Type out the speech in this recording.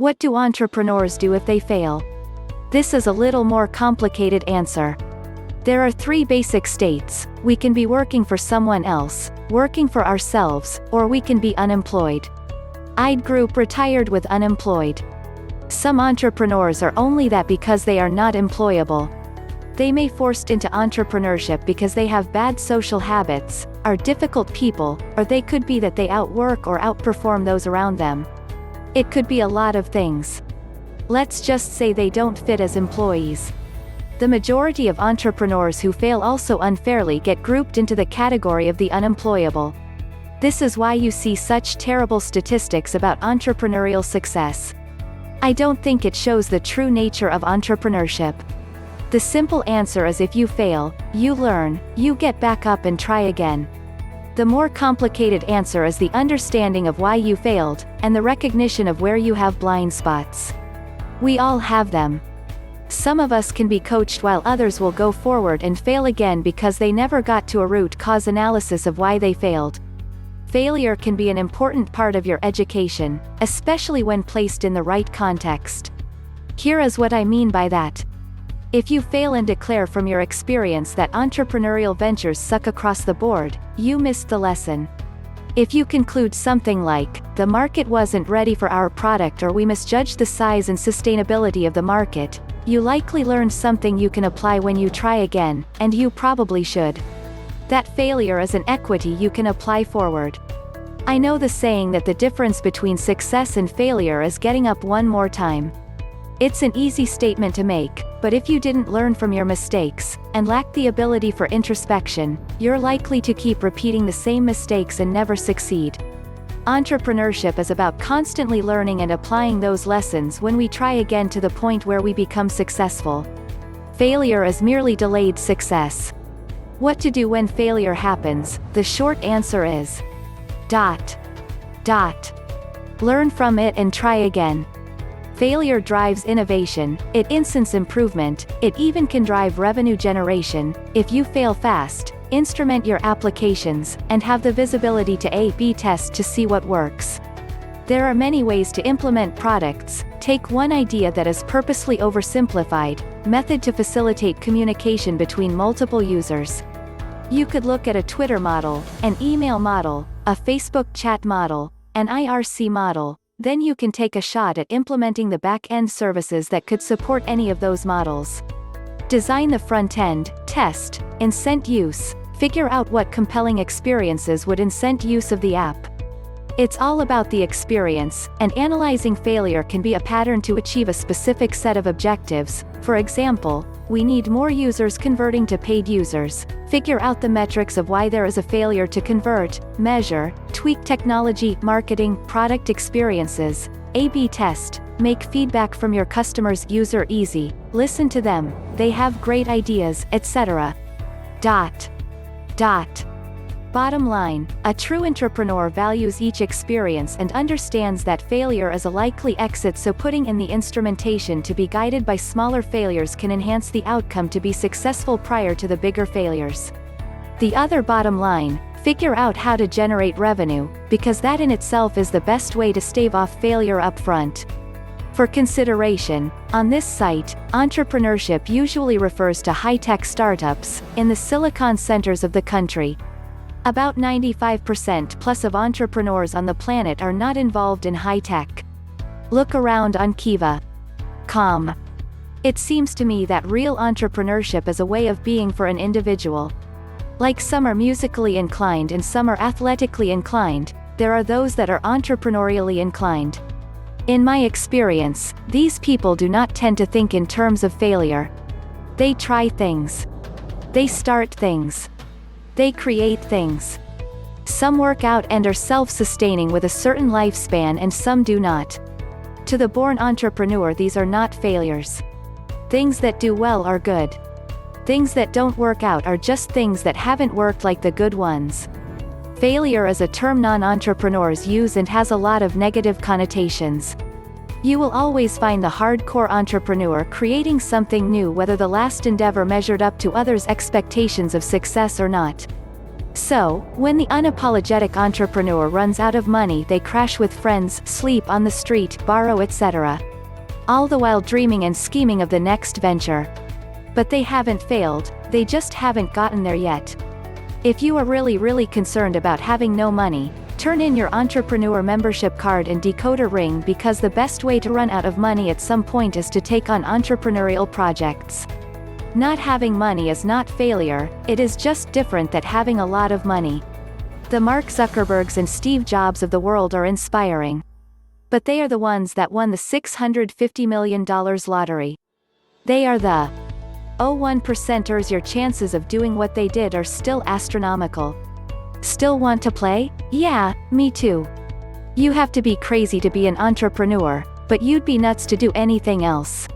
What do entrepreneurs do if they fail? This is a little more complicated answer. There are three basic states: we can be working for someone else, working for ourselves, or we can be unemployed. I'd group retired with unemployed. Some entrepreneurs are only that because they are not employable. They may forced into entrepreneurship because they have bad social habits, are difficult people, or they could be that they outwork or outperform those around them. It could be a lot of things. Let's just say they don't fit as employees. The majority of entrepreneurs who fail also unfairly get grouped into the category of the unemployable. This is why you see such terrible statistics about entrepreneurial success. I don't think it shows the true nature of entrepreneurship. The simple answer is if you fail, you learn, you get back up and try again. The more complicated answer is the understanding of why you failed, and the recognition of where you have blind spots. We all have them. Some of us can be coached while others will go forward and fail again because they never got to a root cause analysis of why they failed. Failure can be an important part of your education, especially when placed in the right context. Here is what I mean by that. If you fail and declare from your experience that entrepreneurial ventures suck across the board, you missed the lesson. If you conclude something like, the market wasn't ready for our product, or we misjudged the size and sustainability of the market, you likely learned something you can apply when you try again, and you probably should. That failure is an equity you can apply forward. I know the saying that the difference between success and failure is getting up one more time. It's an easy statement to make, but if you didn't learn from your mistakes, and lack the ability for introspection, you're likely to keep repeating the same mistakes and never succeed. Entrepreneurship is about constantly learning and applying those lessons when we try again to the point where we become successful. Failure is merely delayed success. What to do when failure happens? The short answer is learn from it and try again. Failure drives innovation, it instants improvement, it even can drive revenue generation. If you fail fast, instrument your applications, and have the visibility to A/B test to see what works. There are many ways to implement products. Take one idea that is purposely oversimplified, method to facilitate communication between multiple users. You could look at a Twitter model, an email model, a Facebook chat model, an IRC model. Then you can take a shot at implementing the back-end services that could support any of those models. Design the front-end, test, incent use, figure out what compelling experiences would incent use of the app. It's all about the experience, and analyzing failure can be a pattern to achieve a specific set of objectives. For example, we need more users converting to paid users. Figure out the metrics of why there is a failure to convert, measure, tweak technology, marketing, product experiences, A/B test, make feedback from your customers user easy, listen to them, they have great ideas, etc. Bottom line, a true entrepreneur values each experience and understands that failure is a likely exit, so putting in the instrumentation to be guided by smaller failures can enhance the outcome to be successful prior to the bigger failures. The other bottom line, figure out how to generate revenue, because that in itself is the best way to stave off failure up front. For consideration, on this site, entrepreneurship usually refers to high-tech startups in the Silicon centers of the country. About 95% plus of entrepreneurs on the planet are not involved in high-tech. Look around on Kiva.com. It seems to me that real entrepreneurship is a way of being for an individual. Like some are musically inclined and some are athletically inclined, there are those that are entrepreneurially inclined. In my experience, these people do not tend to think in terms of failure. They try things. They start things. They create things. Some work out and are self-sustaining with a certain lifespan, and some do not. To the born entrepreneur, these are not failures. Things that do well are good. Things that don't work out are just things that haven't worked like the good ones. Failure is a term non-entrepreneurs use and has a lot of negative connotations. You will always find the hardcore entrepreneur creating something new, whether the last endeavor measured up to others' expectations of success or not. So, when the unapologetic entrepreneur runs out of money, they crash with friends, sleep on the street, borrow, etc. All the while dreaming and scheming of the next venture. But they haven't failed, they just haven't gotten there yet. If you are really concerned about having no money, turn in your entrepreneur membership card and decoder ring, because the best way to run out of money at some point is to take on entrepreneurial projects. Not having money is not failure, it is just different than having a lot of money. The Mark Zuckerbergs and Steve Jobs of the world are inspiring. But they are the ones that won the $650 million lottery. They are the 1%ers. Your chances of doing what they did are still astronomical. Still want to play? Yeah, me too. You have to be crazy to be an entrepreneur, but you'd be nuts to do anything else.